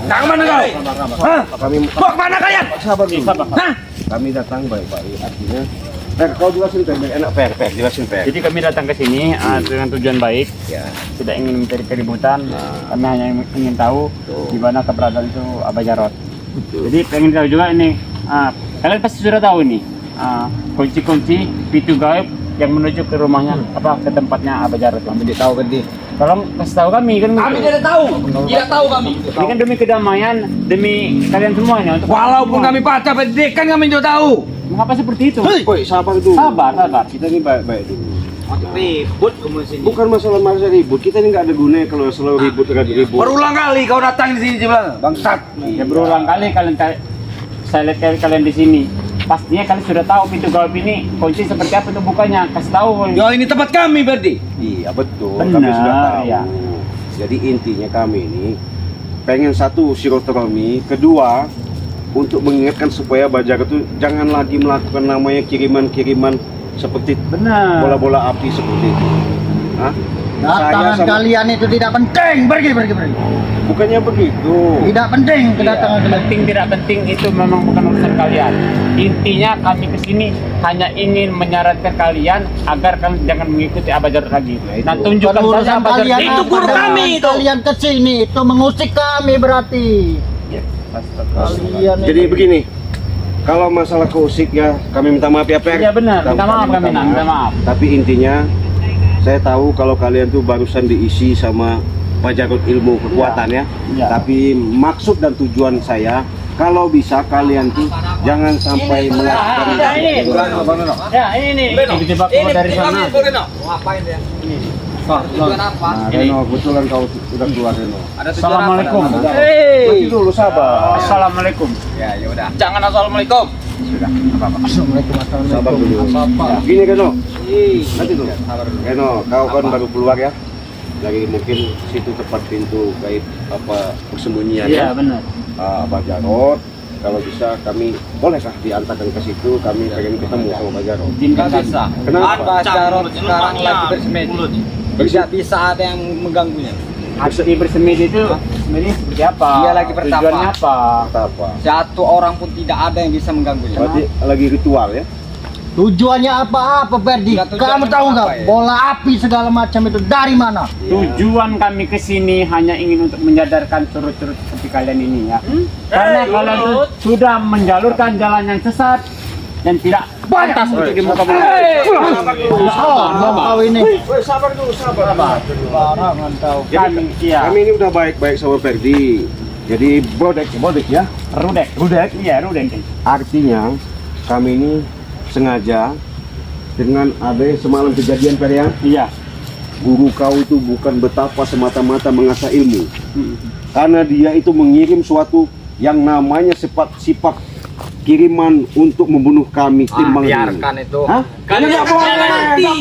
Nah, kemana kau? Hah? Mau kemana kalian? Sabar dulu. Hah? Kami datang baik-baik, artinya kau jelasin enak jelasin Jadi kami datang ke sini dengan tujuan baik, ya. tidak ingin mencari keributan. Kami hanya ingin tahu di mana keberadaan itu Abah Jarot. Jadi pengen tahu juga ini, kalian pasti sudah tahu ini kunci-kunci pintu gaib yang menuju ke rumahnya, ke tempatnya Abah Jarot. Kami tidak tahu kan, Tolong kasih tahu kami kan. Kami tidak tahu. Tidak tahu kami. Ini kan demi kedamaian, demi kalian semuanya. Walaupun kami patah pendidikan, kami tidak tahu. Mengapa seperti itu? Woi, sabar dulu. Sabar. Kita ini baik-baik dulu. Ribut kamu sini. Bukan masalah ribut, kita ini nggak ada gunanya kalau selalu ribut. Berulang kali kau datang di sini bilang, bangsat. Ya berulang kali saya lihat kalian di sini. Pastinya kalian sudah tahu pintu gaib ini kunci seperti apa itu bukanya. Kasih tahu. Ya ini tempat kami Berdi. Iya betul. Benar, kami sudah tahu. ya. Jadi intinya kami ini pengen satu silaturahmi, kedua untuk mengingatkan supaya Bajar itu jangan lagi melakukan namanya kiriman-kiriman seperti bola-bola api seperti itu. Hah? Kedatangan kalian itu tidak penting, pergi. Bukannya begitu. Tidak penting kedatangan kalian. Penting tidak penting itu memang bukan urusan kalian. Intinya kami kesini hanya ingin menyarankan kalian agar kalian jangan mengikuti Abah Jarot lagi. Nah tunjukkan saja Abah Jarot itu guru kami itu. Kalian kesini itu mengusik kami berarti. Kalian Jadi begini. Kalau masalah keusik ya kami minta maaf ya Per. Iya benar, minta maaf kami minta maaf. Tapi intinya saya tahu kalau kalian tuh barusan diisi sama Pak Jarot ilmu kekuatan ya. Tapi maksud dan tujuan saya kalau bisa kalian tuh jangan sampai melakukan ini tiba-tiba keluar dari sana. Ngapain dia? Tujuan apa? Reno, kebetulan kau sudah keluar Reno. Assalamualaikum. Pergi dulu sabar. Assalamualaikum. Ya udah. Jangan assalamualaikum. Sudah. Assalamualaikum. Sabar dulu. Gini Reno. Nanti dulu. Reno, kau kan baru keluar ya. Dari mungkin situ tempat pintu gaib persembunyian. Iya benar. Abah Jarot, kalau bisa kami bolehkah diantarkan ke situ? Kami pengen ketemu sama Abah Jarot. Nggak bisa. Kenapa? Abah Jarot sekarang lagi bersemedi. Tidak bisa ada yang mengganggunya. Aksi bersemedi itu sebenarnya seperti apa? Dia lagi bertapa. Tujuannya apa? Apa? Satu orang pun tidak ada yang bisa mengganggunya. Berarti lagi ritual ya? Tujuannya apa Berdi? Nggak, Kamu tahu nggak? apa ya? Bola api segala macam itu dari mana? Tujuan kami ke sini hanya ingin untuk menyadarkan curut-curut seperti kalian ini ya. Karena kalian tuh sudah menjalurkan jalan yang sesat dan tidak pantas untuk di muka bumi. Kau ini. Sabar dulu, sabar. Barangan kau. Kami ini udah baik-baik sama Ferdi. Jadi bodek ya? Rudek. Iya, rudek. Artinya kami ini sengaja dengan ada semalam kejadian Fer ya? Iya. Guru kau itu bukan betapa semata-mata mengasah ilmu, karena dia itu mengirim suatu yang namanya sifat kiriman untuk membunuh kami tim Bang Biarkan itu. Hah? Kan nggak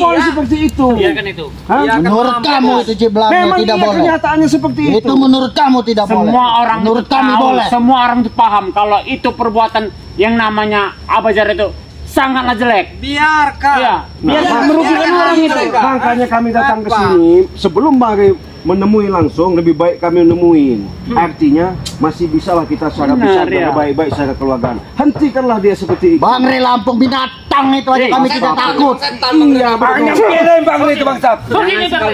boleh seperti itu. Biarkan itu. Hah? Menurut kamu itu Ciblangnya Memang tidak iya boleh. kenyataannya seperti itu. Itu menurut kamu tidak boleh. Semua orang menurut itu kami tahu, boleh. Semua orang itu paham kalau itu perbuatan yang namanya Abah Jarot itu sangatlah jelek. Biarkan. Iya. Biarkan merugikan orang itu. Makanya kami datang ke sini sebelum Bang menemui langsung, lebih baik kami menemuin. Artinya masih bisalah kita secara Benar, bicara ya. baik-baik secara keluargaan. Hentikanlah dia seperti itu. Bang Re Lampung binatang itu aja kami tidak takut. Iya, Banyak betul. kirim Bang Re itu bangsat.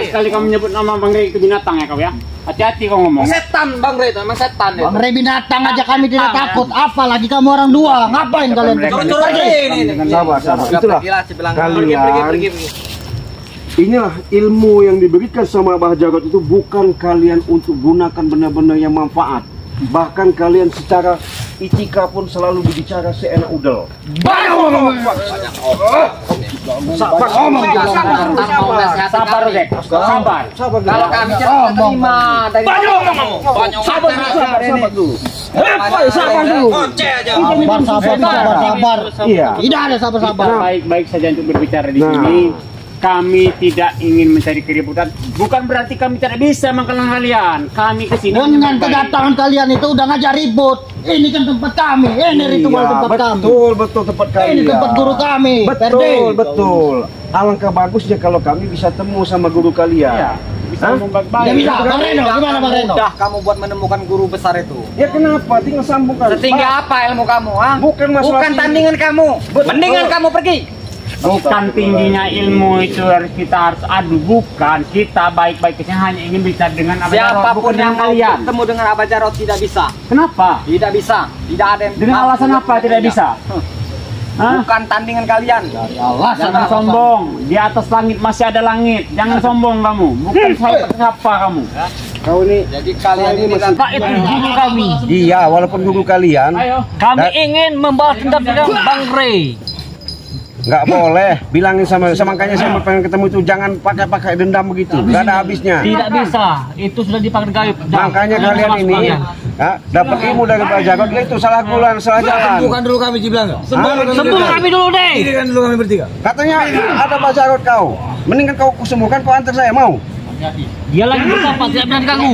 Sekali kamu menyebut nama Bang Re itu binatang ya kau ya. Hati-hati kau ngomong. Setan Bang Re itu, emang setan itu. Bang Re binatang aja kami tidak takut. Apalagi kamu orang dua. Ngapain kalian? Curut-curut ini. Dengan sabar. Itulah Pergi. kalian. Inilah ilmu yang diberikan sama Abah Jarot itu bukan kalian untuk gunakan benar-benar yang manfaat. Bahkan kalian secara etika pun selalu berbicara seenak udel. Sabar, Dek. Sabar. Kalau kami cerita terima dari Sabar dulu. Sabar dulu. Sabar. Iya. Tidak ada sabar-sabar. Baik-baik saja untuk berbicara di sini. Kami tidak ingin mencari keributan. Bukan berarti kami tidak bisa menghalang kalian. Kami kesini Dengan kedatangan kalian itu udah ngajak ribut. Ini kan tempat kami. Ini ritual tempat kami. Betul tempat kami. Ini tempat guru kami. Betul. Alangkah bagusnya kalau kami bisa temu sama guru kalian. bisa ngomong baik-baik. Tidak bisa. Bang Reno, gimana Bang Reno? Mudah kamu buat menemukan guru besar itu. Ya kenapa? Tinggal sambungkan. Setinggi apa ilmu kamu, ha? Bukan masalah Bukan tinggi. tandingan kamu. Mendingan kamu pergi. Bukan tingginya ilmu itu kita harus adu, bukan kita baik-baik saja hanya ingin bisa dengan Abah Jarot, Siapapun bukan yang dengan mau kalian. bertemu dengan Abah Jarot tidak bisa. Kenapa? Tidak bisa. Tidak ada yang Dengan alasan apa tidak bisa? Hah? Bukan tandingan kalian. Alasan Jangan sombong. Di atas langit masih ada langit. Jangan sombong kamu. Bukan siapa kamu. Kau ini Jadi kalian ini Pak itu guru kami. iya, walaupun guru kalian Ayo. kami ingin membalas dendam dengan Bang Rey. nggak boleh bilangin sama makanya saya pengen ketemu itu jangan pakai dendam begitu, nggak ada habisnya. Tidak bisa. Itu sudah dipanggil gaib. Makanya kalian ini dapat ilmu dari Pak Jarot itu salah bulan, salah jalan. Sembuhkan dulu kami Cibilang. Sembuh kami dulu deh. Kan dulu kami bertiga. Katanya ada Pak Jarot kau. Mendingan kau kusembuhkan, kau antar saya mau. Dia lagi bertobat, tidak bisa diganggu.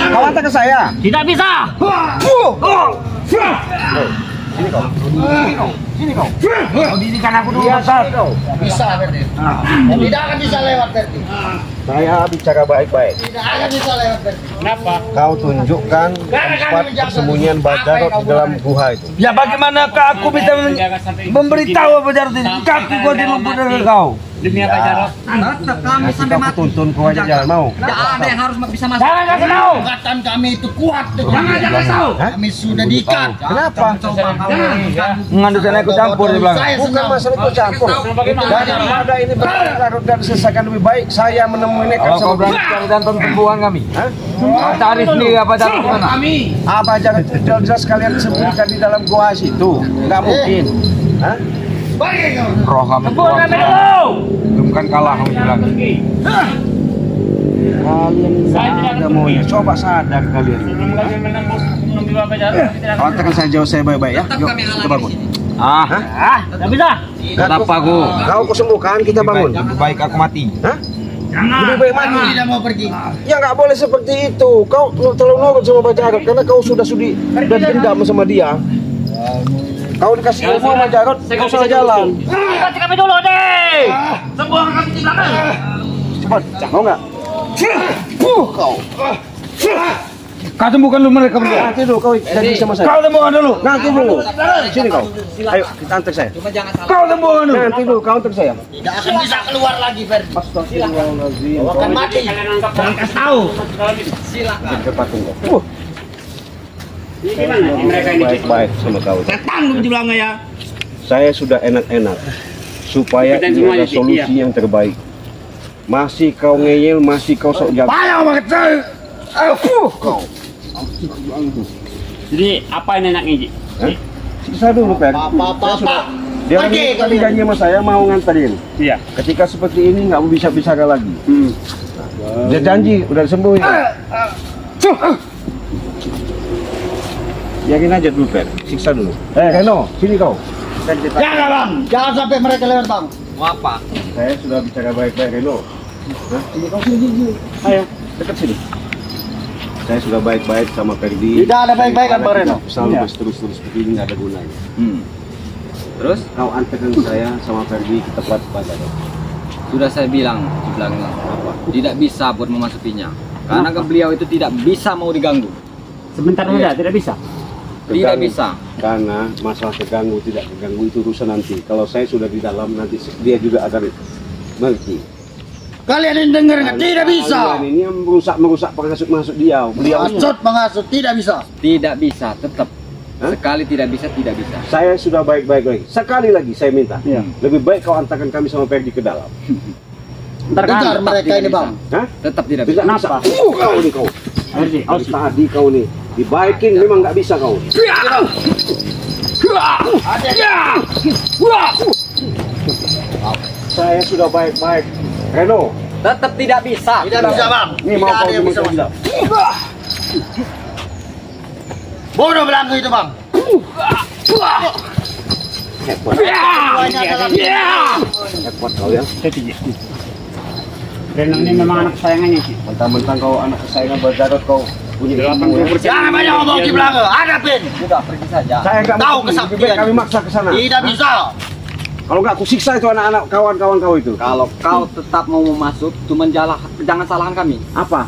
Kau antar ke saya. Tidak bisa. Sini kau. Kau didikan aku dulu. Bisa Berdi. Tidak akan bisa lewat Berdi. Saya bicara baik-baik. Tidak akan bisa lewat Berdi. Kenapa? Kau tunjukkan tempat persembunyian Pak Jarot di dalam guha itu. Ya bagaimanakah aku bisa memberitahu Abah Jarot ini? Kaki gua diluput dari kau. Demi Abah Jarot. Tetap kami Nanti sampai kau mati. tuntun kau aja jalan mau. Tidak ada yang harus bisa masuk. Jangan kasih tahu. Ikatan kami itu kuat. Jangan tahu. Hah? Kami sudah diikat. Kenapa? Mengandung sana ikut campur dia bilang. Saya Bukan senang. masalah ikut campur. Daripada ini berlarut dan diselesaikan lebih baik, saya menemui nekat Kalau kau sama berani cari dan perempuan kami, Hah? kau cari sendiri Abah Jarot di mana? Abah Jarot itu jelas kalian sembunyikan di dalam gua situ. Nggak mungkin. Hah? Roh kami Bukan kuat. kami dulu. Bukan kalah kami bilang. Kalian nggak ada maunya. Coba sadar kalian. Sebelum kami menembus Abah Jarot, kita tidak Kau antarkan saya jauh saya baik-baik ya. Yuk, kita bangun. Ah, tidak bisa. kenapa gua? Kau kesembuhkan, kita bangun. Lebih baik aku mati. Hah? Lebih baik mati. Kami tidak mau pergi. Ya nggak boleh seperti itu. Kau terlalu nurut sama Pak Jarot karena kau sudah sudi dan dendam sama dia. Kau dikasih ilmu sama Jarot, kau salah jalan. Ikut kami dulu deh. Semua kami di belakang. Cepat, mau nggak? Kau. Kau sembuhkan dulu mereka berdua. Nanti dulu kau janji sama saya. Kau sembuhkan dulu. Nanti dulu. Sini kau. Ayo kita antar saya. Cuma jangan salah. Kau sembuhkan dulu. Nanti dulu kau antar saya. Tidak akan bisa keluar lagi Berdi. Astagfirullahaladzim. Akan mati. Jangan kasih tahu. Silakan. Cepat tunggu. Gimana ini mereka ini? Baik-baik sama kau. Tanggung di belakang ya. Saya sudah enak-enak supaya Kita ini semuanya ada solusi yang terbaik. Masih kau ngeyel, masih kau sok jago. Payah banget saya. Kau. Jadi apa yang enaknya Ji? Hah? Siksa dulu, Per. Pak. Dia Pergi tadi janji sama saya mau nganterin. Iya. Ketika seperti ini nggak bisa bicara lagi. Dia janji udah sembuh ya. Yakin aja dulu, Per. Siksa dulu. Reno, sini kau. Jangan Bang. Jangan sampai mereka lewat Bang. Mau apa? Saya sudah bicara baik-baik, Reno. Nah, sini kau sini. Ayo, dekat sini. Saya sudah baik-baik sama Ferdi. Tidak ada baik-baikan Bang Reno. Selalu Iya. terus-terus seperti ini nggak ada gunanya. Terus Kau antarkan saya sama Ferdi ke tempat Pak Jarot. sudah saya bilang apa? Tidak bisa buat memasukinya. Karena beliau itu tidak bisa mau diganggu. Sebentar saja, tidak bisa. Tidak bisa. Karena masalah terganggu tidak terganggu itu urusan nanti. Kalau saya sudah di dalam nanti dia juga akan mengerti. Kalian ini dengar nggak? Tidak bisa. Kalian ini yang merusak masuk dia. Beliau Mengasut tidak bisa. Tidak bisa, tetap. Hah? Sekali tidak bisa, tidak bisa. saya sudah baik-baik lagi. Sekali lagi saya minta. Iya. Lebih baik kau antarkan kami sama Ferdi ke dalam. Dengar mereka tidak ini bisa. Bang. Hah? Tetap tidak Tidak bisa. bisa. Kau nih kau. Ferdi, Dari tadi kau nih dibaikin memang nggak bisa kau. Saya sudah baik-baik. Reno, Tetap tidak bisa. Tidak bisa Bang. ini mau Tidak kau ada yang bisa jemput masuk. tidak? Bodoh belangku itu Bang. Hebat. Semuanya dalam Hebat kau ya. Reno ini memang anak kesayangannya sih. Mentang-mentang kau anak kesayangan Pak Jarot kau punya ilmu ya. Jangan banyak ngomong di belakang. Hadapin. Sudah pergi saja. Saya nggak Tahu mau pergi. Lebih baik kesaktian. kami maksa ke sana. Tidak bisa. Kalau nggak aku siksa itu anak-anak kawan-kawan kau itu. Kalau kau tetap mau masuk, jangan salahkan kami. Apa?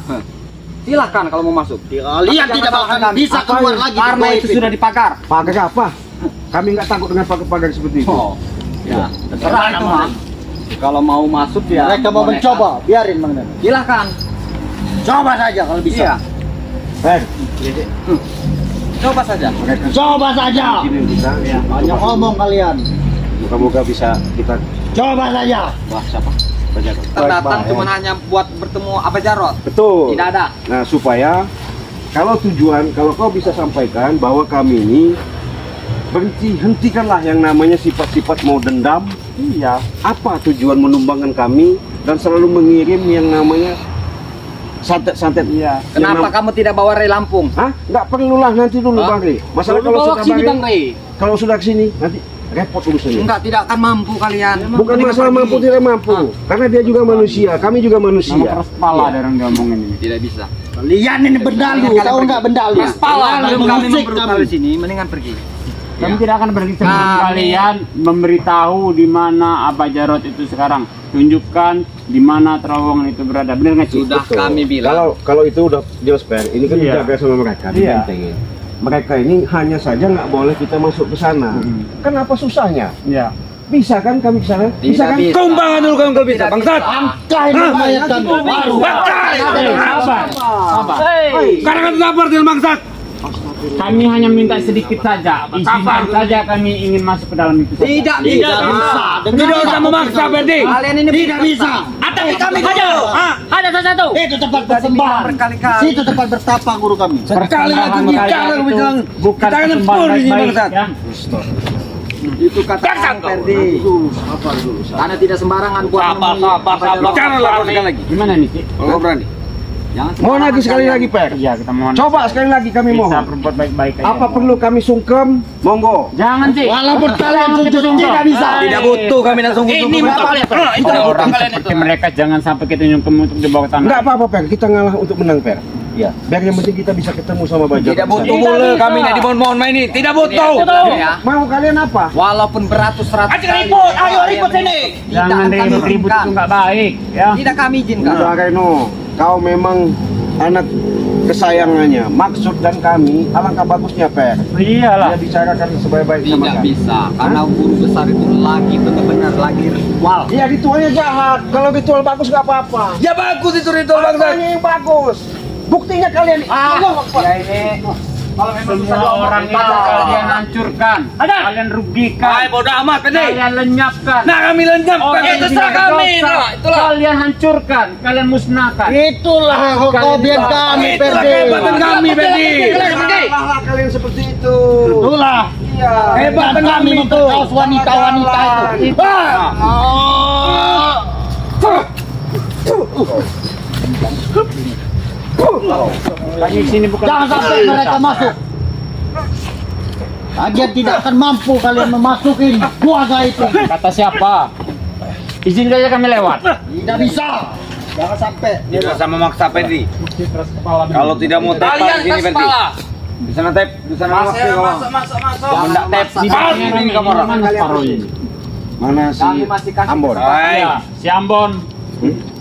Silakan kalau mau masuk. Kalian tidak bakal bisa keluar lagi. Karena itu sudah dipagar. Pagar apa? Kami nggak takut dengan pagar-pagar seperti itu. Oh, ya, terserah itu mah. Kalau mau masuk ya. Mereka mau mencoba, biarin Bang Dan. Silakan. Coba saja kalau bisa. Iya. Per, Coba saja. Coba saja. izinin kita. Banyak ngomong kalian. Moga-moga bisa kita. Coba saja. Wah, siapa? Bajarot. Kita datang cuma hanya buat bertemu Abah Jarot. Betul. Tidak ada. Nah, supaya kalau kau bisa sampaikan bahwa kami ini hentikanlah yang namanya sifat-sifat mau dendam. Iya. Apa tujuan menumbangkan kami dan selalu mengirim yang namanya santet-santet. Iya. Kenapa kamu tidak bawa Rey Lampung? Hah? Nggak perlulah nanti dulu Bang Rey. Masalah kalau bawa sudah sini Bang Rey. kalau sudah kesini nanti repot urusannya. Enggak, tidak akan mampu kalian. Bukan Mendingan masalah pergi. mampu tidak mampu, karena dia juga manusia, kami juga Nama manusia. keras kepala ada orang ngomongin ini. Tidak bisa. Kalian ini bendalu, tahu nggak bendalu? Kepala belum kami mengusik memberitahu di sini, mendingan pergi. Kami tidak akan berhenti sebelum Kami- kalian memberitahu di mana Abah Jarot itu sekarang. Tunjukkan di mana terowongan itu berada. Benar nggak Cik? Sudah Betul. kami bilang. Kalau itu udah jelas Per, ini kan Iya. dijaga sama mereka, Iya. dibentengin. Mereka ini hanya saja nggak boleh kita masuk ke sana. Kenapa susahnya? Iya. Bisa kan kami ke sana? Bisa kan? Kumbangan dulu kamu kalau bisa, bangsat. Angka ini mayat kami. Baru. Sabar. Sabar. Sekarang kan lapar dengan bangsat. Kami hanya minta sedikit saja. Izinkan saja kami ingin masuk ke dalam itu. saja. Tidak bisa. Tidak usah memaksa, Berdi. Kalian ini Tidak bisa. Tapi kami aja. Ada satu. Itu tempat persembahan. berkali-kali. Situ tempat bertapa guru kami. Sekali lagi Persembahan bicara kalian kamu itu bilang bukan kita kan persembahan full di sini baik-baik, bangsat. ya. Itu kata Kang Ferdi. Sabar dulu. Karena tidak sembarangan buat menemui Abah Jarot. Bicara lah sekali lagi. Gimana nih Cik? Kalau berani. Jangan Mohon sembarangan lagi sekali kalian. lagi Per. Iya kita mohon. Coba sekali lagi kami Bisa mohon. berbuat baik-baik aja. Apa perlu kami sungkem? Monggo. Jangan Cik. Walaupun kalian Jangan sujud tidak bisa. Tidak butuh kami langsung Ini untuk butuh kalian. Itu Orang seperti mereka jangan sampai kita nyungkem untuk dibawa ke tanah. Enggak apa-apa Per, kita ngalah untuk menang Per. Iya. Biar yang penting kita bisa ketemu sama Bajar. Tidak butuh mulu kami ini dimohon-mohon main ini. Tidak butuh. Ya. Mau kalian apa? Walaupun beratus-ratus Ayo ribut, ayo ribut sini. Jangan ribut-ribut itu nggak baik ya. Tidak kami izinkan. Udah Reno, kau memang anak kesayangannya. Maksud dan kami alangkah bagusnya Per. Iyalah. Dia bicarakan sebaik-baik sama Tidak kami. bisa, karena guru besar itu lagi benar-benar lagi ritual. Iya ritualnya jahat. Kalau ritual bagus nggak apa-apa. Ya bagus itu ritual bangsat. Apanya yang bagus? Buktinya kalian. Allah Akbar. Ya ini kalau memang bisa Semua orang itu kalian hancurkan. Kalian rugikan. Hai bodoh amat Berdi. Kalian lenyapkan. Nah kami lenyapkan. Orang yang Terserah tidak kami. berdosa, Nah, itulah. Kalian hancurkan. Kalian musnahkan. Itulah kelebihan kami, Itulah Ferdi. kehebatan kami Berdi. Salahlah kalian seperti itu. Itulah. Iya. Hebat kami memperkaos wanita-wanita itu. Kami sini bukan. Jangan sampai mereka masuk. Kalian tidak akan mampu kalian memasuki keluarga itu. Kata siapa? Izin saja kami lewat. Tidak bisa. Jangan sampai. Tidak sama maksa Berdi. Keras kepala. Kalau tidak mau tap di sini Berdi. Di sana tap, di sana masuk kawan. Jangan tak tap di sini ini kamu orang mana separuh ini? Mana si Kami masih kasih Ambon? Hai. Ya, si Ambon.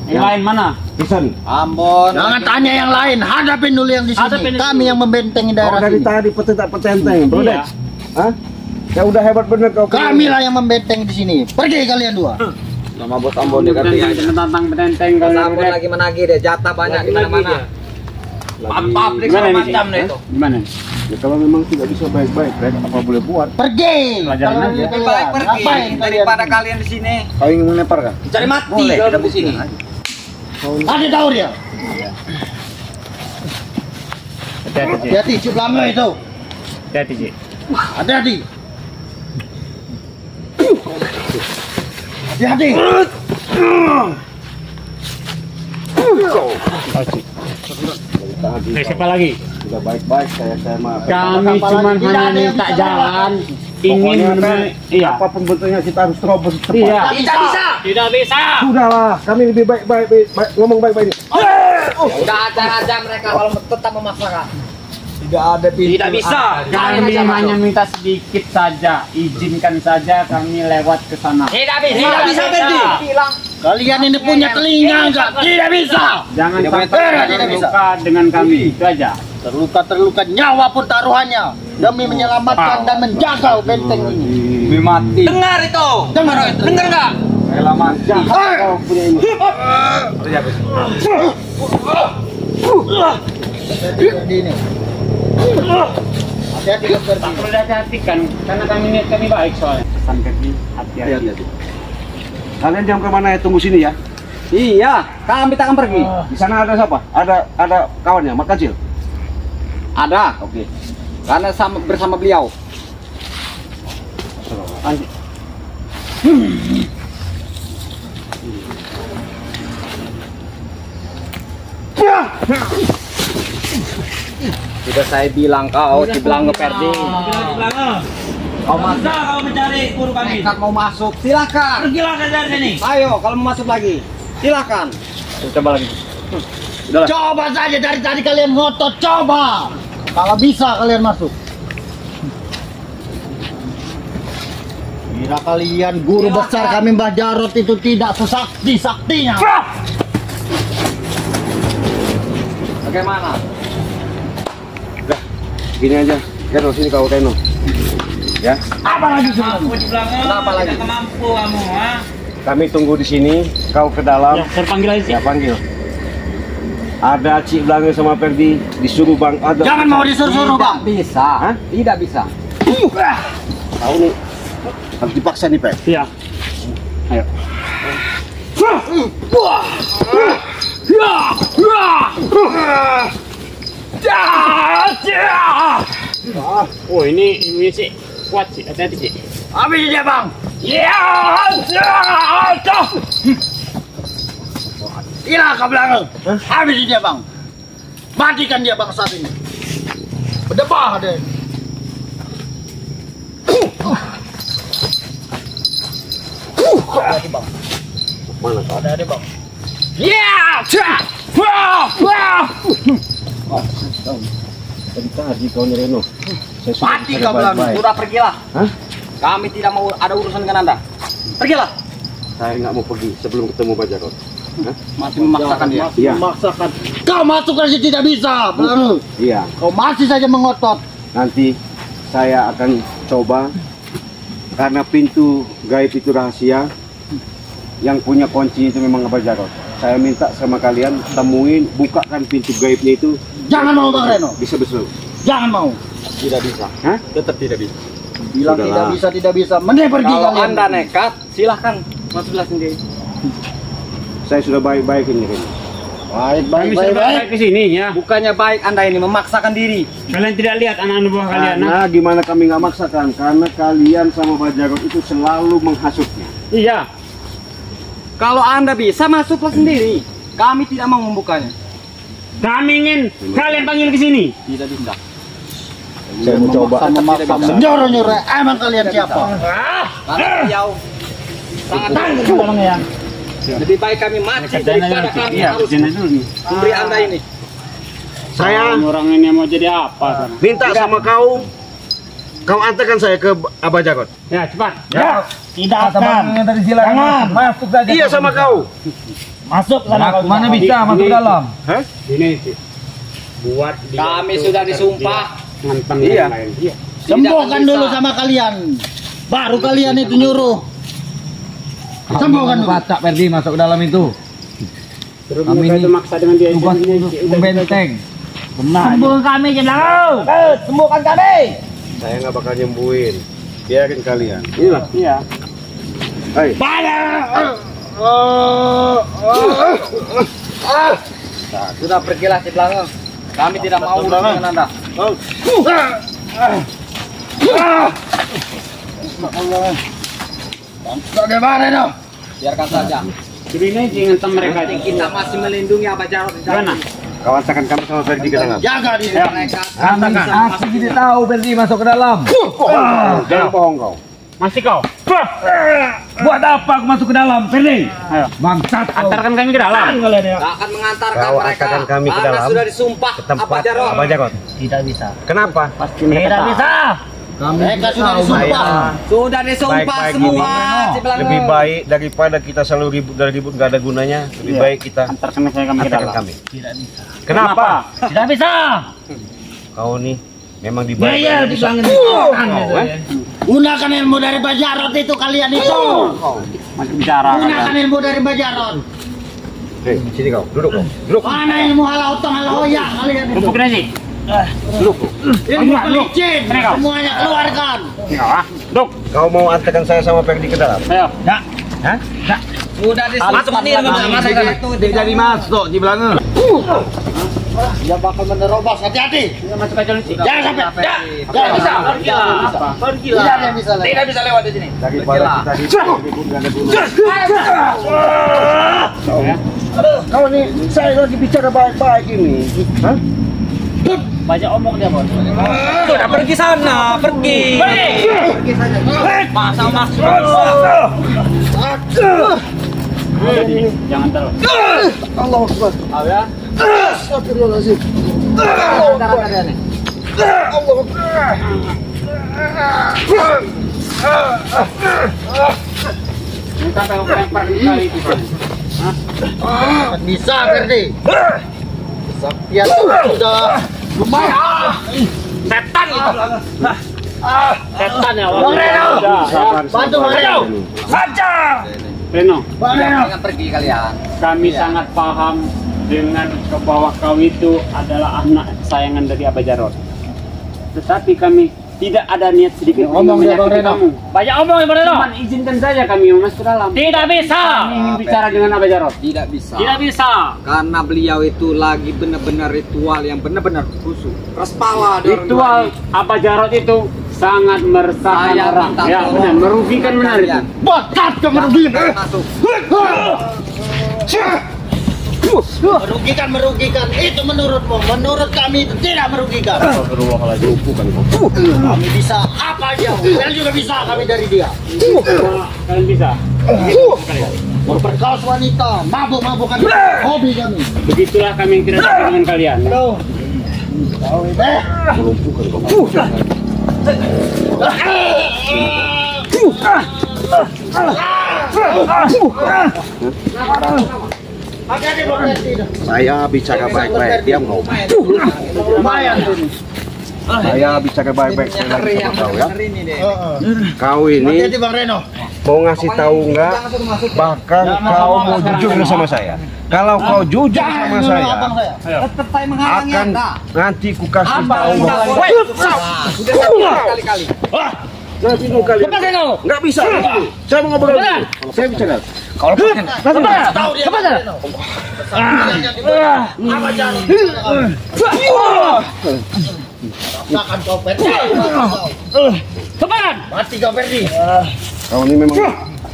Yang lain mana? Pisan. Ambon. Jangan tanya yang lain, hadapin dulu yang di Hadapin sini. dulu. Kami yang membentengi Oh, daerah dari sini. tadi petentang-petenteng, bro. Iya. Hah? Ya udah hebat bener kau. Kami lah yang membentengi di sini. Pergi kalian dua. Nama bos Ambon dia katanya. Tentang petenteng Bos kalian. Ambon lagi menagih dia, jatah banyak di mana-mana. Pabrik Gimana segala nih? macam deh itu. Gimana? Ya, kalau memang tidak bisa baik-baik, Rek, apa boleh buat? Pergi. Pelajaran Kalau aja. kalian, Baik pergi ngapain daripada kalian? kalian di sini. Kau ingin melempar kan? Cari mati Boleh, kalau kita di sini. Ada tahu dia. Hati-hati, Cik. Hati-hati, cium lama itu. Hati-hati, Cik. Hati-hati. Hati-hati. Oh, Cik. Siapa lagi? Sudah baik-baik saya mah. Kami Apa cuma lagi? Tidak hanya ada yang minta bisa jalan, ingin Pokoknya, menemui. Fer, Iya. apapun bentuknya kita harus terobos cepat. Iya. Tidak bisa. Tidak bisa. Sudahlah, kami lebih baik-baik ngomong baik-baik ini. Udah ajar aja mereka kalau tetap memaksakan. Tidak ada pintu. Tidak bisa. Kami hanya minta sedikit saja, izinkan saja kami lewat ke sana. Tidak bisa Ferdi. Kalian ini punya telinga enggak? Tidak bisa. Jangan Tidak sampai boleh, tidak terluka dengan kami, itu aja. Terluka nyawa pun taruhannya demi menyelamatkan dan menjaga benteng ini. Mati. Dengar itu. Dengar enggak? Rela mati. Kau punya ini. Ferdi ini. Hati-hati ya Ferdi. Tak perlu hati-hati kan, karena kami niat kami baik soalnya. Pesan kami hati-hati. Hati-hati. Kalian jangan kemana ya, tunggu sini ya. Iya, kami tak akan pergi. Di sana ada siapa? Ada kawannya, Mak Kecil. Ada. Oke. Karena bersama beliau. Nanti. Sudah saya bilang kau, dibilang ke Ferdi. Kau masuk. Kau mencari guru kami. Nekat mau masuk, silakan. Pergilah dari sini. Ayo, kalau mau masuk lagi, silakan. Coba lagi. Coba saja dari tadi kalian ngotot, coba. Kalau bisa kalian masuk. Kira kalian guru besar kami Mbah Jarot itu tidak sesakti-saktinya. Bagaimana? Gini aja. Teno, sini kau Teno. Ya. Apa lagi sebenarnya? Mampu di belakang. Kenapa lagi? Tidak mampu kamu, ha? Kami tunggu di sini, kau ke dalam. Ya, saya panggil aja sih. Ya panggil. Ada Cik Blange sama Ferdi disuruh Bang. Ada. Jangan mau disuruh-suruh, Tidak Bang. bisa. Hah? Tidak bisa. Tahu nih. Harus dipaksa nih, Pak. Iya. Ayo. Oh, ini sih kuat sih, hati-hati sih. Habis dia, Bang. Gila kau bilang. Habis dia, Bang. Matikan dia Bang saat ini. Berdebah deh. Ada Bang. Mana kau? Ada Bang. Tadi tadi kau nih Reno. Saya sudah Mati bicara kau bilang. baik-baik. Sudah pergilah. Hah? Kami tidak mau ada urusan dengan Anda. Pergilah. Saya nggak mau pergi sebelum ketemu Pak Jarot. Hah? Masih memaksakan dia. Iya. Memaksakan. Kau masuk aja tidak bisa. Benar. Iya. Kau masih saja mengotot. Nanti saya akan coba karena pintu gaib itu rahasia. Yang punya kunci itu memang Pak Jarot. Saya minta sama kalian temuin, bukakan pintu gaibnya itu. Jangan mau Bang Reno. Bisa betul. Jangan mau. Tidak bisa. Hah? Tetap tidak bisa. Bilang Sudahlah. tidak bisa. Mending pergi Kalau kalian. Anda nekat, silahkan masuklah sendiri. Saya sudah baik-baik ini Reno. Kami sudah balik ke sini ya. Bukannya baik Anda ini memaksakan diri. Kalian tidak lihat anak-anak buah kalian. Nah. Karena gimana kami nggak maksakan? Karena kalian sama Pak Jarot itu selalu menghasutnya. Iya. Kalau Anda bisa, masuklah sendiri. Kami tidak mau membukanya. Kami ingin kalian panggil ke sini. Tidak bisa. Saya mau coba. Memaksa menyuruh-nyuruh. Emang kalian siapa? Karena beliau sangat Tanggung orangnya. lebih baik kami mati daripada kami Iya, harus sini dulu nih. memberi Anda ini. Saya Orang ini mau jadi apa? Sana? minta sama kau antarkan saya ke Abah Jarot. Ya, cepat. Ya. Tidak Kata akan. Bang tadi silakan. Jangan. Masuk saja. Iya sama kau. Masuk sana kau. Mana bisa masuk Ini- dalam? Hah? Ini buat dia Kami itu sudah agar disumpah. dia nganten Iya. yang lain. Iya. Sembuhkan Tidak dulu bisa. sama kalian. Baru kalian itu nyuruh. Sembuhkan dulu. Baca Ferdi masuk ke dalam itu. Terus Kami mereka ini itu maksa dengan dia Tugas ini, untuk udah- membenteng. Sembuhkan kami jenderal. Sembuhkan kami. Saya nggak bakal nyembuhin. Biarin kalian. Inilah. Iya. Hai. Sudah pergilah di belakang. Kami tidak mau urusan dengan Anda. Bagaimana itu? Biarkan saja. Jadi ini ingin mereka Penting itu. kita masih melindungi Abah Jarot di dalam. Gimana? Kau antarkan kami sama Ferdi ke dalam. Jaga di sini. Nekat. Aku tidak tahu Ferdi masuk ke dalam. Jangan bohong kau. Masih kau. Buat apa aku masuk ke dalam, Ferdi? Ayo. Bangsat kau. Antarkan kami ke dalam. Tak akan mengantarkan Kau mereka. antarkan kami ke Karena dalam. sudah disumpah Ke tempat Abah Jarot. Abah Jarot. Tidak bisa. Kenapa? Tidak bisa. Mereka sudah disumpah. Sudah disumpah Baik-baik semua. ini. Ciblangeng. Lebih baik daripada kita selalu ribut dan ribut nggak ada gunanya. Lebih baik kita Antarkan kami ke antarkan dalam. kami. Tidak bisa. Kenapa? Tidak bisa. Kau nih memang dibayar. Iya, dibilangin. Gunakan ilmu dari Mbak Jarot itu kalian itu. Masih bicara. Gunakan ilmu dari Mbak Jarot. Hei, sini kau. Duduk kau. Duduk. Mana ilmu halautong halahoyak kalian itu? Rumpuk nasi. Duduk kau. Ilmu pelicin. Mereka. Semuanya keluarkan. Enggak. Duk. Kau mau antarkan saya sama Ferdi ke dalam? Ayo. Hah? Sudah disumpah. Tidak jadi masuk, Ciblangeng. Dia bakal menerobos, hati-hati. Masuk aja nanti. Jangan sampai. Jangan bisa. Tidak ada yang bisa lewat. Tidak bisa lewat di sini. Daripada kita ribut nggak ada gunanya. Kau nih, saya lagi bicara baik-baik ini. Hah? Banyak omong dia, Bos. Sudah pergi sana, pergi. Masa maksud. Jadi, jangan terus. Allah Akbar. Tahu ya? Astagfirullahaladzim. Antara kalian nih. Allah Akbar. Sampai kau lempar kali itu. Bisa, Ferdi. Saktian sudah lumayan. Setan itu. Setan ya, Bang Reno. Bantu Bang Reno. Saja. Reno, Bang Reno. Jangan pergi kalian. kami sangat paham dengan bahwa kau itu adalah anak kesayangan dari Abah Jarot. Tetapi kami tidak ada niat sedikit Ngomong dia, Bang menyakiti Reno. kamu. Banyak omong ya, Bang Reno. Cuman izinkan saja kami masuk ke dalam. Tidak bisa. Kami ingin bicara dengan Abah Jarot. Tidak bisa. Tidak bisa. Karena beliau itu lagi benar-benar ritual yang benar-benar khusus. Kepala Ritual Abah Jarot itu sangat meresahkan Saya orang. minta Ya, tolong. benar, merugikan benar itu. Kalian. Bakat kau merugikan. Masuk. Merugikan itu menurutmu, menurut kami itu tidak merugikan. Kami bisa apa aja, kalian juga bisa kami dari dia. Kalian bisa. Memperkaos wanita, mabuk-mabukan hobi kami. Begitulah kami yang tidak suka dengan kalian. Hati-hati Bang Ferdi. Saya bicara baik-baik, diam kau. Lumayan ini. Saya bicara baik-baik sekali lagi sama kau ya. Ini deh. Kau ini Hati-hati Bang Reno. mau ngasih tahu nggak? Bahkan kau mau jujur sama saya. Kalau kau jujur sama saya, Abang saya. Tetap saya menghalangi akan Anda. nanti ku kasih Apa tahu. Anda? Sudah kali-kali. Nanti dulu kalian. Nggak bisa. Saya mau ngobrol dulu. Saya bicara. Kalau pakai. Tahu dia Bang Reno. Apa jangan? Rasakan kau Ferdi. Cepat. Mati kau Ferdi. Kau ini memang.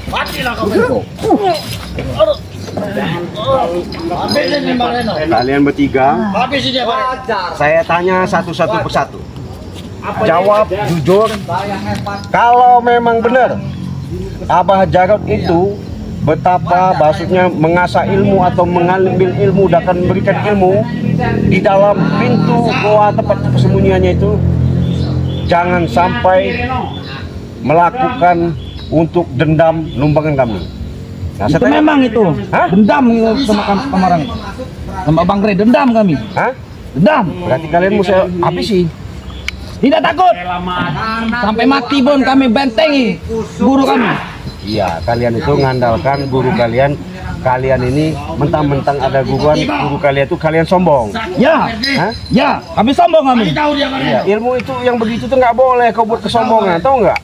Matilah kau Ferdi. Habisin nih Bang Reno. Kalian bertiga, Habisin dia Bang Reno. Wajar. saya tanya satu-satu persatu. Jawab jujur. Saya hebat. Kalau memang benar Abah Jarot itu betapa maksudnya mengasah ilmu atau mengambil ilmu dan akan memberikan ilmu di dalam pintu goa tempat persembunyiannya itu, jangan sampai melakukan untuk dendam lumbangan kami. Nah, Itu saya tanya, memang itu. hah? Dendam sama kemarin. Sama Bang Rey dendam kami. Hah? Dendam. Berarti kalian mesti habisi. Tidak takut. Sampai mati pun kami bentengi guru kami. Iya, kalian itu ngandalkan guru kalian. Kalian ini mentang-mentang ada guru kalian itu kalian sombong. Ya. Hah? Ya, kami sombong kami. Tahu dia Bang Iya, Reno. ilmu itu yang begitu tuh nggak boleh kau buat kesombongan, tahu nggak?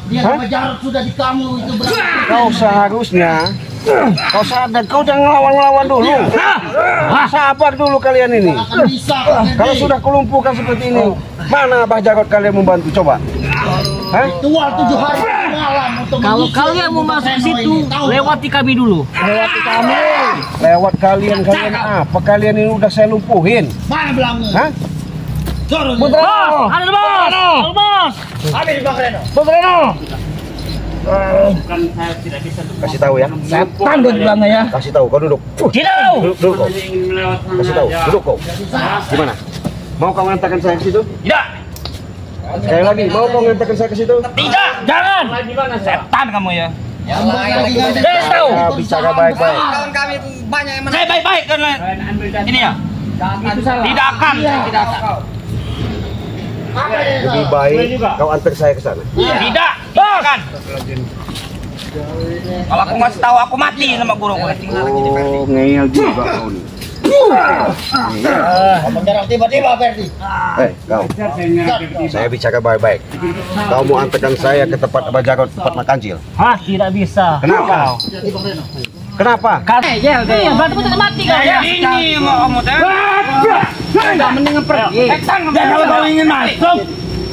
Dia sama Jarot sudah di kamu itu berarti. Kau seharusnya kau sadar, kau jangan ngelawan-ngelawan dulu. Sabar dulu kalian ini. Akan bisa kau Ferdi. Kalau sudah kelumpuhkan seperti ini, mana Abah Jarot kalian membantu coba? Hah? Ritual 7 hari malam untuk Kalau mengisi kalian mau ilmu masuk Reno situ, ini. Tahu lewati kami dulu. Lewati kami. Lewat kalian apa? Kalian ini udah saya lumpuhin. mana belangnya? Hah? Turun. Putra. Ada bos, bos. Habis Bang Reno. Bos Reno. Bukan saya tidak bisa Kasih tahu ya. Setan kau bilangnya ya. Kasih tahu, kau duduk. Duduk kau. Kasih tahu, duduk kau. Gimana? Mau kau ngantarkan saya ke situ? Tidak. Sekali lagi, mau kau ngantarkan saya ke situ? Tidak. Jangan. Setan kamu ya. Saya tahu. Bicara baik-baik. Kawan kami itu banyak yang Saya baik-baik karena ini ya. Tidak akan. Tidak akan. Lebih baik kau antar saya ke sana. Tidak. Tidak akan. Kalau aku ngasih tahu aku mati sama guru gue. Oh, ngeyel juga kau nih. Ngomong jarang tiba-tiba Ferdi. Kau. Saya bicara baik-baik. Kau mau antarkan saya ke tempat Abah Jarot, tempat makancil? Hah, tidak bisa. Kenapa? Kenapa? Iya, berarti aku tidak mati kan? Ini mau kamu teh. Tidak mendingan pergi. Dan kalau kau ingin masuk,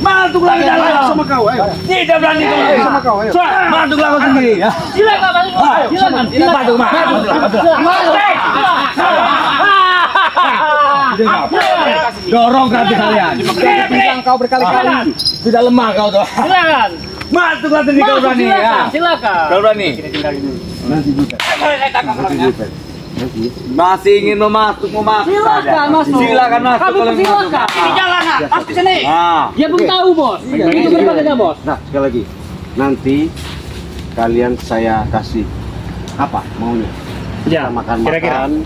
masuklah ke dalam. Sama kau, ayo. Tidak berani kau Sama kau, ayo. masuklah kau sendiri ya. Silakan masuk. Silakan. Dorong ke hati kalian. Bilang kau berkali-kali. Sudah lemah kau tuh. Silakan. Masuklah sendiri kau berani ya. Silakan. Kau berani. Masih ingin masuk Silakan masuk. Silakan masuk. Kami persilakan. Ini jalan nak. Masuk sini. Nah, Ya belum tahu bos. Itu berbeda bos. Nah, sekali lagi. Nanti kalian saya kasih apa maunya? Ya, Makan-makan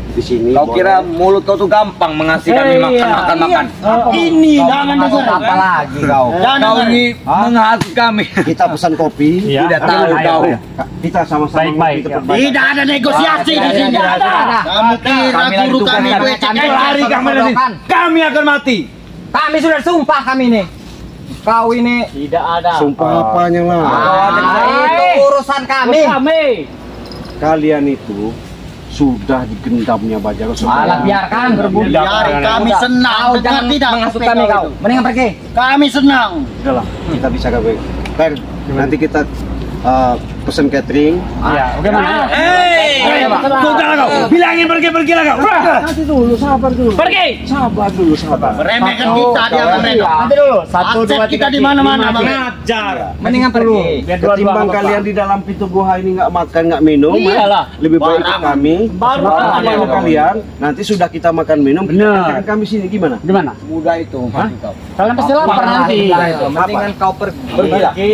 di sini. Kau kira mulut kau tuh gampang mengasih kami makan. Ini jangan dengar. Apa lagi kau? kau ini menghasut kami. kita pesan kopi. Tidak tahu kau. Kita sama-sama Baik-baik, ngopi ya. tempat Tidak ada negosiasi di sini. Tidak ada. Kamu kira Kami guru lagi kami tugas. becek. Lari kami dari sini. Kami akan mati. Kami sudah sumpah kami nih. Kau ini Tidak ada. Sumpah apanya lah. itu urusan kami. Kalian itu sudah digendamnya Abah Jarot. Alah biarkan berbudak. Biari kami senang. Kau Dengar jangan tidak? menghasut kami kau. Mendingan pergi. Kami senang. Udahlah, kita bisa baik. Fer, nanti kita pesan catering. Ya, oke mana? Sudah kau. Bilangin pergi-pergilah kau. Nanti dulu, sabar dulu. Pergi. Sabar dulu, sabar. Meremehkan kita dia Bang Reno. Nanti dulu. 1 Aset 2 kita 3. di mana-mana Bang Reno. Ngajar. Mendingan pergi. Biar dua-dua Ketimbang apa-apa. kalian di dalam pintu gua ini nggak makan nggak minum, Iyalah. lebih baik ikut kami. Baru Makan ada sama yang kalian. Nanti sudah kita makan minum, kita Benar. antarkan kami sini gimana? Di mana? Mudah itu. Kau. Kalian pasti lapar nanti. Mendingan kau pergi. Pergi.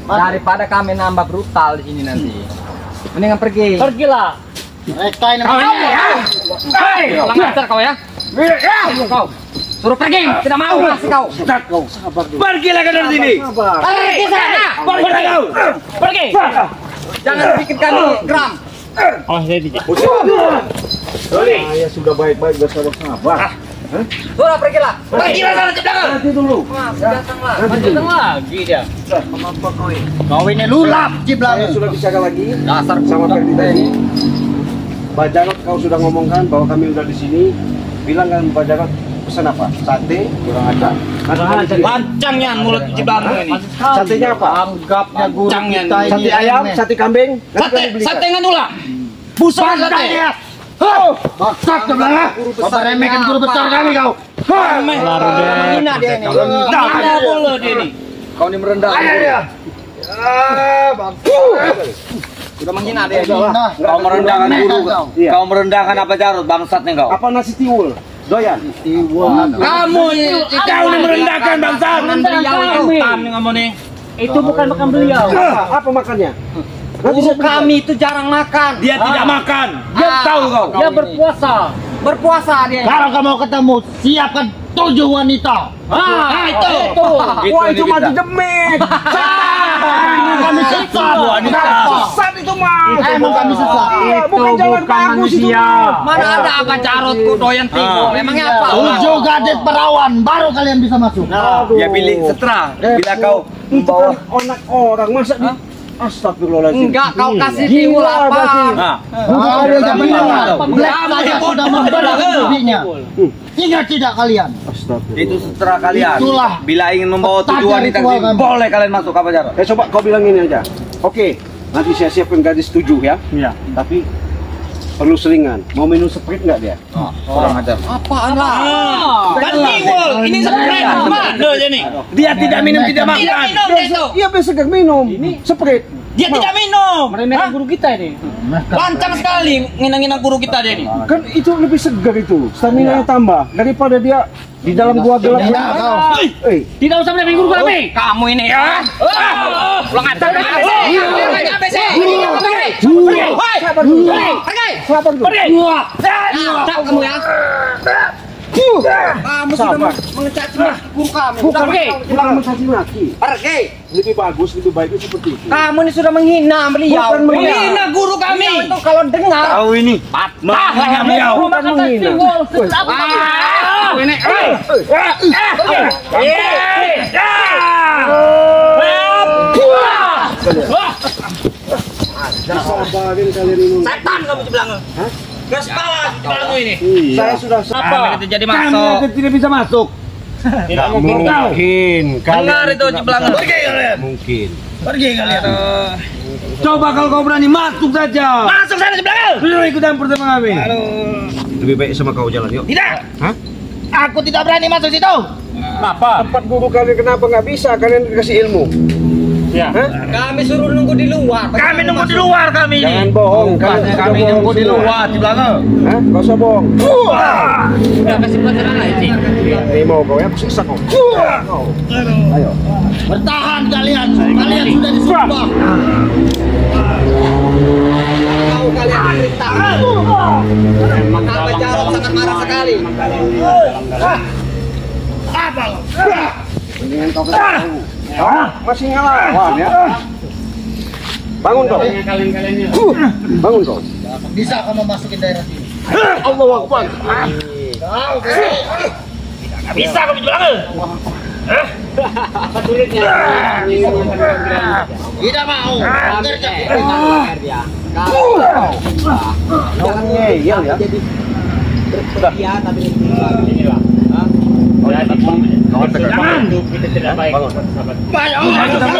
Daripada kami nambah brutal di sini nanti. Mendingan pergi. Pergilah. Mereka ini Kurang ajar kau ya. Kau. Suruh pergi. Tidak mau kasih kau. Pergilah kau dari sini. Pergi sana. Pergi kau. Pergi. Jangan bikin kami geram. Oh, saya tidak. Saya sudah baik-baik bersabar-sabar. Suruh pergilah. Pergilah sana ke belakang. Nanti dulu. Datanglah. Datang lagi dia. kau ini lulap Saya ciblang. sudah bicara lagi Dasar sama budak Ferdinand ini. Mbak Jarot, kau sudah ngomongkan bahwa kami udah di sini. Bilang kan Mbak Jarot pesan apa? Sate, kurang ajar. Lancangnya mulut cibang ini. Satenya apa? Anggapnya guru Lancangnya kita ini. ini. Sate ayam, sate kambing. Nanti kami belikan. Sate dengan tulang. Busuk sate. Masak ciblang. Kau remehkan guru besar kami kau. Menghina dia ini. Tidak boleh dia ini. Kau ini merendahkan guru. Sudah menghina dia ini. Kau merendahkan guru. Iya. Kau merendahkan apa Jarot bangsatnya kau. Apa nasi tiwul? Doyan. Kamu ini merendahkan bangsat. Kami. Kami ngomong nih. Itu bukan makan beliau. Apa makannya? Guru kami itu jarang makan. Dia tidak makan. Dia tahu kau. Dia berpuasa. Berpuasa dia. Kalau kau mau ketemu, siapkan 7 wanita. Itu. Wah, itu mah demit. Kami sesat. Wanita. Sesat itu mah. Emang kami sesat. Iya, bukan jalan bagus itu mah. Mana ada apa carutku doyan timun. Memangnya apa? 7 gadis perawan, baru kalian bisa masuk. Ya pilih seterah. Bila kau Itu kan anak orang, masa di Astagfirullahaladzim. Enggak, kau kasih timun apa? Nah, Bukan ada benar. Black Kamu saja yang sudah bodoh. memberi bibinya. Ingat tidak kalian? Astagfirullah. itu seterah kalian. Itulah. Bila ingin membawa Tata 7 wanita ritual sini, kami. boleh kalian masuk apa Jarot. Coba kau bilang ini aja. Oke, nanti saya siapkan gadis 7 ya. Iya. Tapi perlu selingan. Mau minum Sprite nggak dia? Kurang ajar. Apaan lah? Ganti wol, ini Sprite. Mana aja nih? Dia tidak minum, tidak makan. Tidak minum dia itu. Iya biasa gak minum. Sprite. Dia tidak minum. Meremehkan guru kita ini. Lancang sekali nginang-nginang guru kita dia ini. Kan itu lebih segar itu. Stamina nya tambah daripada dia di dalam gua gelap. Tidak usah meremehkan guru kami. Kamu ini ya. Pulang ajar. Kamu ya. Kamu sudah mengecaci guru kami. Bukan mencaci maki. Pergi. Lebih bagus, lebih baik itu seperti itu. Kamu ini sudah menghina beliau. Bukan Menghina guru kami. Itu kalau dengar. Tahu ini. Menghina beliau. Bukan menghina. Ini. Sabarin kalian ini. Setan kamu Jeblang. Hah? Gas kepala Jeblang ini. Saya sudah Apa? Itu jadi Kami masuk. akan tidak bisa masuk. Tidak mungkin. Dengar itu Jeblang. Pergi kalian. Mungkin. Pergi kalian. Coba kalau kau berani masuk saja. Masuk sana Jeblang. Belum ikut campur sama kami. Lebih baik sama kau jalan yuk. Tidak. Hah? Aku tidak berani masuk situ. Kenapa? Tempat guru kalian kenapa nggak bisa? Kalian dikasih ilmu. Ya. Hah? Kami suruh nunggu di luar. Kami nunggu di luar kami Jangan ini. bohong. Kami nunggu di luar di belakang. Hah? Gak usah bohong. Udah kasih pelajaran aja. Ini mau kau ya, aku siksa kau. Ayo. Bertahan kalian. Kalian sudah disumpah. Tahu kalian diperintah. Maka Abah Jarot sangat marah sekali. Apa? Mendingan kau ketahui. Masih ngelawan ya. Bangun kau. Kalian-kalian ini. Bangun kau. Bisa kamu masukin daerah sini. Allahu Akbar. Gak bisa kamu Jeblang. Apa sulitnya? Tidak mau. Jangan ngeyel ya. Inilah. Jangan. Kita tidak baik. Banyak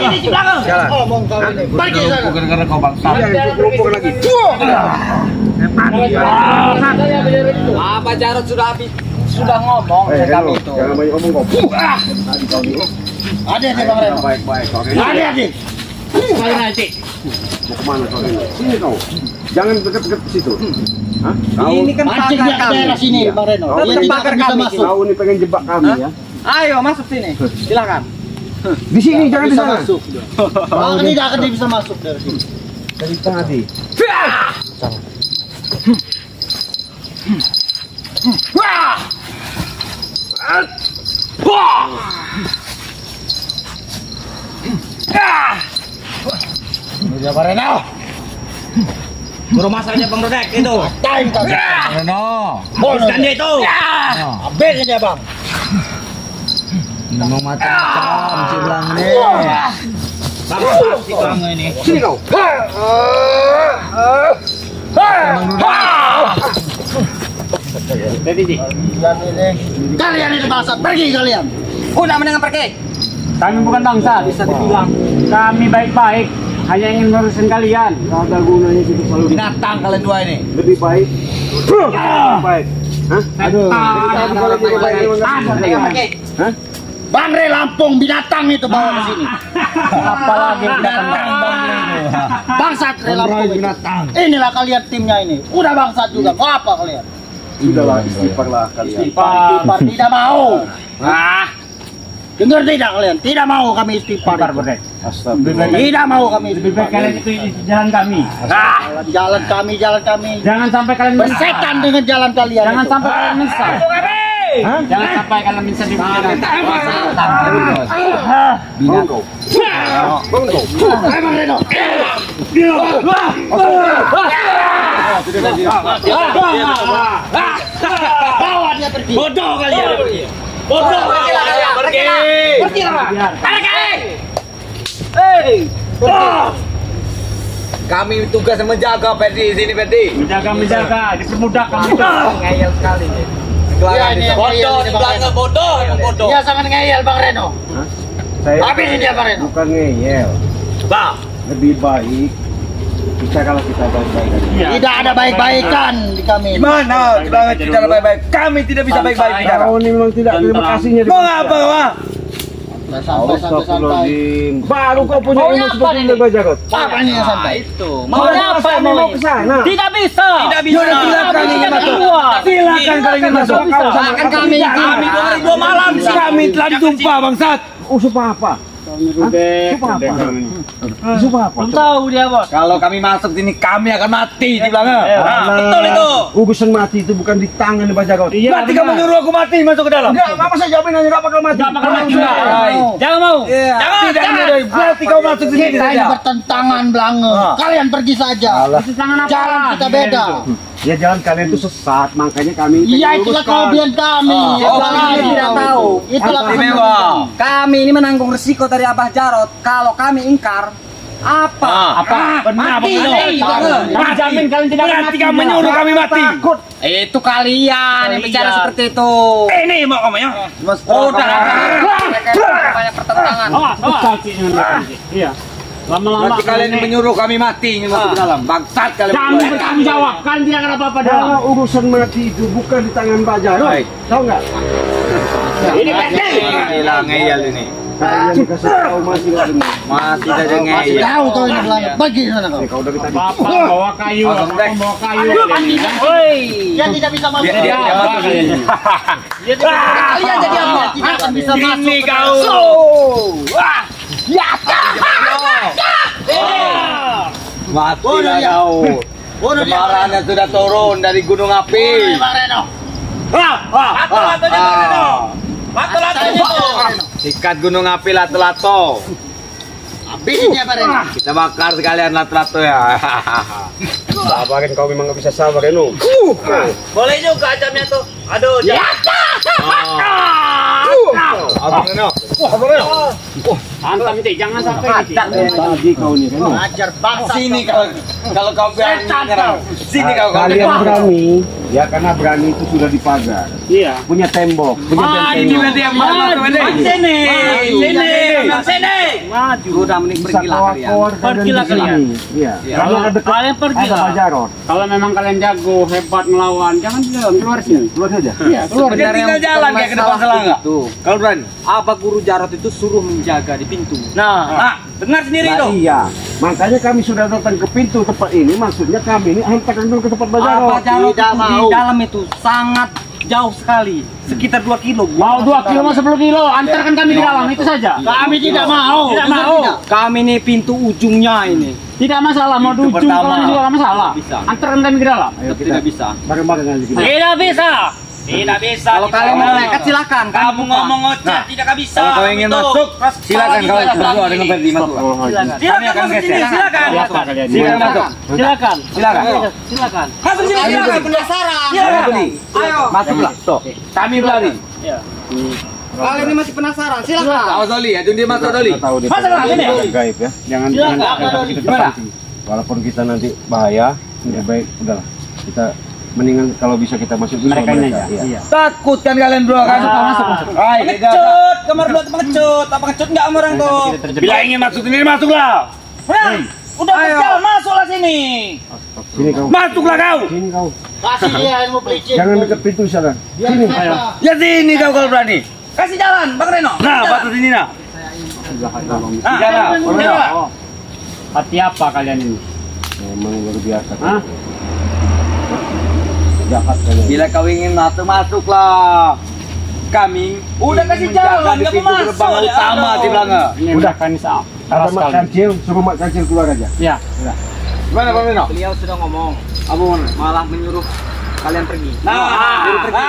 ini Jeblang. Omong kau ini. Pergi sana. Gara-gara kau bangsa. Jangan kelompok lagi. Abah Jarot sudah ngomong ke kami itu. Jangan banyak ngomong kau. Ada Bang Reno. Baik-baik kau. Ada. Kalian nanti. Mau kemana kau ini? Sini kau. Jangan dekat-dekat ke situ. Hah? Kau, Ini kan Mancing pakar dia ke kami. daerah sini Bang Reno. Kau Dia kan tidak pakar akan bisa kami. masuk. kau ini pengen jebak kami ya. Ayo masuk sini. Silakan. Di sini jangan di Bisa sana. masuk. Bang tidak akan bisa masuk dari sini. Dari tengah hati. Udah Bang Reno. Guru masanya Bang Rodek itu. Time kau. Reno. Boskan dia itu. Habis dia Bang. Mau macam-macam si Belang ini. Bang pasti kamu ini. Sini kau. Kalian itu bangsa, pergi kalian. Udah mendengar pergi. Kami bukan bangsa, bisa dibilang. Kami baik-baik, hanya ingin merusakan kalian. Gak ada gunanya situ selalu. Binatang kalian dua ini. Lebih baik. Lebih baik. Hah? Aduh. Hah? Bang Re Lampung binatang itu bawa ke sini. Apalagi Binatang Bang Re itu. Bangsat Re Lampung. Binatang. Inilah kalian timnya ini. Udah bangsat juga. Mau apa kalian? Sudahlah, istighfarlah kalian. Istighfar tidak mau. Dengar tidak kalian? Tidak mau kami istighfar. Berdek. Astagfirullah. Tidak mau kami Lebih baik istighfar. kalian itu jalan kami. Jalan kami, jalan kami. Jangan sampai kalian menyesal. Bersetan dengan jalan kalian. Jangan itu. sampai kalian menyesal. Jangan sampai kalian menyesal di pikiran. Bangun kau. Bangun kau. Ayo Bang Reno. Bawa dia pergi. Bodoh kalian. Bodoh kalian. Pergi. Kami tugas menjaga Ferdi di sini Ferdi. Menjaga, dipermudah kamu. Ngeyel sekali. Ya, ini yang Bodoh, ngeyel, di Bang belakang Reno. bodoh, emang bodoh. Dia sangat ngeyel Bang Reno. Saya Habisin dia Bang Reno. bukan ngeyel. Bang. Lebih baik Bicaralah kita baik-baik aja. Iya. Tidak ada baik-baikan di kami. Gimana kita bicara baik-baik? Kami tidak bisa baik-baik bicara. Kau ini memang tidak terima kasihnya. Mau ngapa, Wah? Astagfirullahaladzim. Baru kau punya ilmu seperti ini, Bajarot. Apa ini yang santai? Itu. Apa mau ke sana? Tidak bisa. Tidak bisa. Silakan ingin masuk. Silakan kalau ingin masuk. Akan kami 2 malam kami telah ditumpah bangsat. Oh, sumpah apa? Sumpah apa? Sumpah apa? Belum tahu dia, Bos. Kalau kami masuk sini kami akan mati di belakang. Betul itu. Urusan mati itu bukan di tangan Bajarot. Iya, Berarti kamu nyuruh aku mati masuk ke dalam. Enggak, apa saya jamin hanya enggak bakal mati. Enggak bakal mati. Hai. Jangan mau. Tidak nyuruh. Berarti kau masuk sini Kita ini saja. bertentangan Belange. Kalian pergi saja. Jangan apa. Jalan kita beda. Ya jalan kalian itu sesat, makanya kami Iya, itulah kelebihan kami. kami tidak tahu. Itulah Istimewa. Kami ini menanggung resiko dari Abah Jarot. Kalau kami ingkar, apa? Benar, Mati. Kami jamin kalian tidak akan Berarti mati. kamu menyuruh kami mati. takut. Itu kalian yang bicara seperti itu. Ini mau kamu ya. Udah. Banyak pertentangan. Iya. Lama-lama. Berarti kalian yang menyuruh kami mati ini masuk ke dalam. Bangsat kalian. Kami bertanggung jawab. Kalian tidak akan apa-apa dalam. Kalau urusan mati itu bukan di tangan Bajarot. Baik. Tahu enggak? Ini penting. Gila ngeyel ini. Kalian dikasih tahu masih enggak dengar. Masih saja Masih ngeyel. tahu kau ini Belange. Pergi sana kau. Kau dari tadi. Bapak bawa kayu, Langsung bapak next. bawa kayu. Woi. Dia tidak bisa masuk. Dia masuk ini. Kalian jadi apa? Tidak akan bisa masuk. Ini kau. Matilah kau. Bunuh dia. Kemarahannya sudah turun dari gunung api. Bunuh Pak Reno. Sikat gunung api lato-lato. Habisin dia Pak Reno. Kita bakar sekalian lato-lato ya. Sabarin kau memang nggak bisa sabar, Reno. Boleh juga ajamnya tuh. Aduh. Abang Reno. Hantam itu, jangan sampai gitu. Tadi kau nih, Reno. Ajar bangsa. Sini kalau kau berani menyerang. Sini kau Kalian berani, ya karena berani itu sudah dipagar. Iya. Punya tembok, punya Ini benteng. berarti yang mana? Sini. Sini. Maju. Udah mending Bisa pergilah kalian. keluar dari Pergilah sini. kalian. Iya. Iya. Karena ada dekat Kalian pergi ada lah. Bajarot. Kalau memang kalian jago, hebat melawan, jangan di dalam, keluar sini. Keluar saja. Iya, keluar. Dia tinggal jalan kayak ke depan selangga. Itu. Kalau berani. Abah Guru Jarot itu suruh menjaga di pintu. Nah, dengar sendiri Nah, dong. iya. Makanya kami sudah datang ke pintu tempat ini. Maksudnya kami ini hantarkan dulu ke tempat Bajarot. Abah Jarot Tidak itu di mau. dalam itu sangat jauh sekali, sekitar 2 kilo. Mau 2 kilo, mau 10 kilo, antarkan kami di dalam, itu saja. Kami tidak mau. Tidak Dengar mau. tidak? Kami ini pintu ujungnya ini. Tidak masalah, mau Itu di ujung pertama. kalau juga tidak masalah. Bisa. Antarkan kami ke dalam. Ayo kita Tidak bisa. bareng-bareng aja kita. Tidak bisa. Tidak bisa. Kalau kalian mau nekat silakan. Kamu ngomong ngoceh, tidak bisa. Kalau kau ingin masuk, silakan kau berdua dengan Ferdi masuk. Kami akan geser. Silakan. Silakan kalian. Silakan masuk. Silakan. Silakan. Silakan. Masuk sini silakan. Penasaran. Silakan. Ayo. Masuklah. Tuh. Kami berani. Kalian ini masih penasaran, silakan. Awas Doli, ya dia masuk Doli. Kita tahu dia Masuklah sini. gaib ya. Jangan Silakan. tapi kita Gimana? terpancing. Walaupun kita nanti bahaya, lebih baik udahlah. Kita mendingan kalau bisa kita masuk dulu Mereka sama ini mereka. aja. Iya. Takut kan kalian berdua kan? Masuk, masuk. Hai, Pengecut, kamar 2 pengecut. Apa pengecut enggak sama orang tuh? bila ingin masuk sendiri masuklah. Udah berjalan, masuklah sini. Sini kau. Masuklah kau. Sini kau. Kasih dia ilmu pelicin. Jangan dekat pintu sana. Sini. Ya sini kau kalau berani. Kasih jalan, Bang Reno. Nah, batu sini nah. Ah, Jalan. oh. Hati apa kalian ini? Memang luar biasa. Hah? Jahat kalian. Bila kau ingin masuk, masuklah. Kami Udah kasih jalan, di nggak pintu mau masuk. gerbang utama di belakang. Ini Udah. makan sah. Ada mak kancil, suruh mak kancil keluar aja. Ya. Gimana Pak Reno? Beliau sudah ngomong, malah menyuruh kalian pergi. Nah,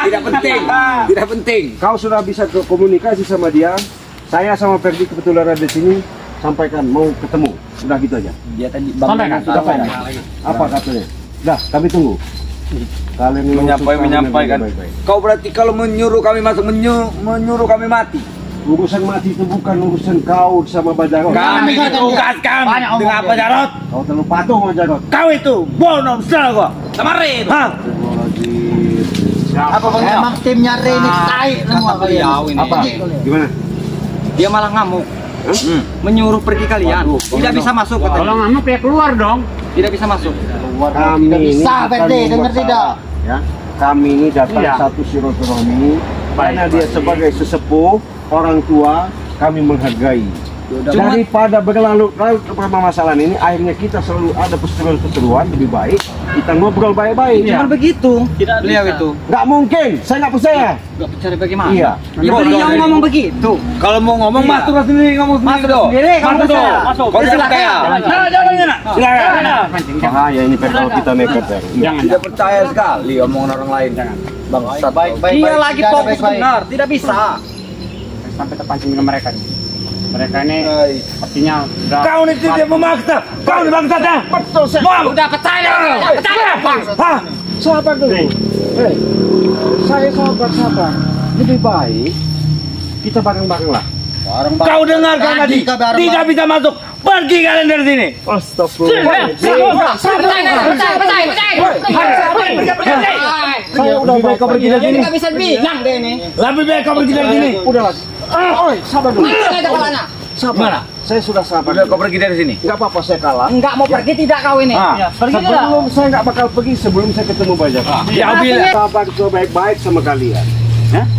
tidak penting. Tidak penting. Kau sudah bisa komunikasi sama dia. Saya sama Ferdi kebetulan ada di sini. Sampaikan mau ketemu. Udah gitu aja. Dia tadi Sampaikan, Sudah apa? Apa katanya? Dah, kami tunggu. Kalian memang suka menyampaikan. baik-baik. Kau berarti kalau menyuruh kami masuk, menyuruh kami mati. Urusan mati itu bukan urusan kau sama Bajarot. Kami ditugaskan dengan apa Jarot? Kau terlalu patuh sama Bajarot. Kau itu bonom salah gua. kemarin. Hah? Apa Bang? Emang timnya Reni tai semua Kata beliau kalian. ini. Apa? Gimana? Dia malah ngamuk. Menyuruh pergi kalian. Waduh, Tidak bisa masuk katanya. Kalau ngamuk ya keluar dong. tidak bisa masuk. Kami Tidak ini bisa, bukan Pede, membuat dengar salah, tidak? ya. Kami ini datang Iya. satu silaturahmi karena Baik, dia baik. sebagai sesepuh, orang tua, kami menghargai. Daripada berlarut-larut permasalahan ini, akhirnya kita selalu ada perseteruan lebih baik. Kita ngobrol baik-baik. Cuman begitu. Beliau itu. Nggak mungkin, saya nggak percaya. Nggak percaya bagaimana? Iya. Ya, beliau ngomong begitu. Kalau mau ngomong masuk sendiri, ngomong sendiri dong. Masuk tuh. Masuk. Kalau tidak percaya. Bahaya ini kalau kita nekat ya. Jangan. Tidak percaya sekali omongan orang lain. Jangan. Bangsat. Dia lagi fokus benar, tidak bisa. Sampai terpancing dengan mereka nih. Mereka ini artinya sudah Kau ini tidak memaksa. Kau ini bangsat ya. Betul, saya. Udah percaya. Hah? Sahabat dulu. Saya sahabat. Lebih baik kita bareng-bareng lah. Kau dengarkan tadi. Tidak bisa masuk. Pergi kalian dari sini. Saya udah baik kau pergi dari sini. Nggak bisa bilang deh ini. Lebih baik kau pergi dari sini. Udah lah. Oi, sabar dulu. Sabar. Mana? Saya sudah sabar. Udah kau pergi dari sini. Nggak apa-apa saya kalah. Enggak mau pergi tidak kau ini. Sebelum saya nggak bakal pergi sebelum saya ketemu Bajak. Ya bilang. Sahabat gue baik-baik sama kalian.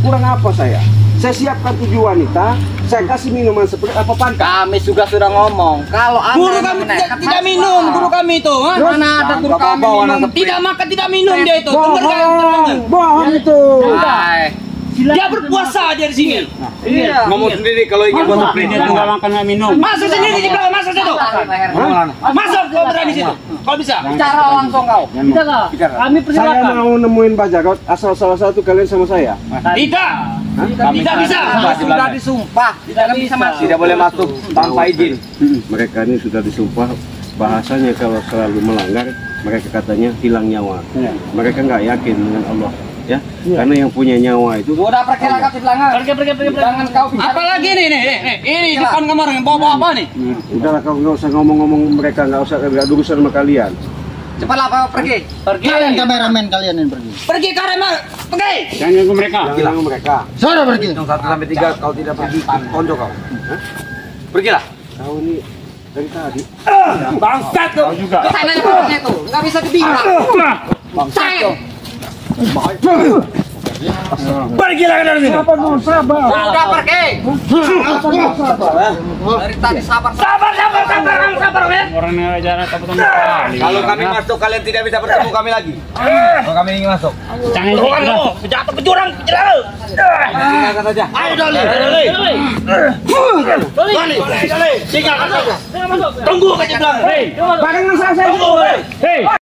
Kurang apa saya? Saya siapkan 7 wanita. Saya kasih minuman seperti apa pantas. Kami sudah ngomong. Kalau Anda Guru kami tidak minum, guru kami itu. Ha? Mana ada guru kami minum? Tidak makan, tidak minum dia itu. Benar kan? Bohong itu. Dia berpuasa dia di sini. Iya. Ngomong sendiri kalau ingin masuk dia sini. nggak makan nggak minum. Masuk sendiri di belakang, masuk situ. Masuk kau berani situ. Kalau bisa. Bicara langsung kau. Kami Saya mau nemuin Bajarot asal salah satu kalian sama saya. Tidak. Tidak bisa. Sudah disumpah. Tidak bisa masuk. Tidak boleh masuk tanpa izin. Mereka ini sudah disumpah bahasanya kalau selalu melanggar mereka katanya hilang nyawa. Mereka nggak yakin dengan Allah. Ya, karena yang punya nyawa itu Udah perkirakan di belakang. Pergi. Jangan kau bicara. Apalagi nih. Ini depan kamar yang bawa apa nih? udahlah kau nggak usah ngomong-ngomong mereka nggak usah nggak urusan sama kalian. Cepatlah kau pergi. Kalian kameramen kalian yang pergi. Pergi karena pergi. Jangan ganggu mereka. Jangan ganggu mereka. Sudah pergi. Hitung 1 sampai 3 kau tidak pergi. Konco kau. Pergilah. Kau ini dari tadi. Bangsat kau. Juga. Sana yang itu. Nggak bisa dibilang. Saya. Pergilah dari sini. Udah pergi. Dari tadi sabar. Orang yang jarak apa tuh kali. Kalau kami masuk kalian tidak bisa bertemu kami lagi. Kalau kami ingin masuk. Jangan sudah. Jatuh ke jurang. Tinggalkan saja. Ayo Doli. Tinggalkan saja. Tunggu ke belakang. Hei, Tunggu. hei.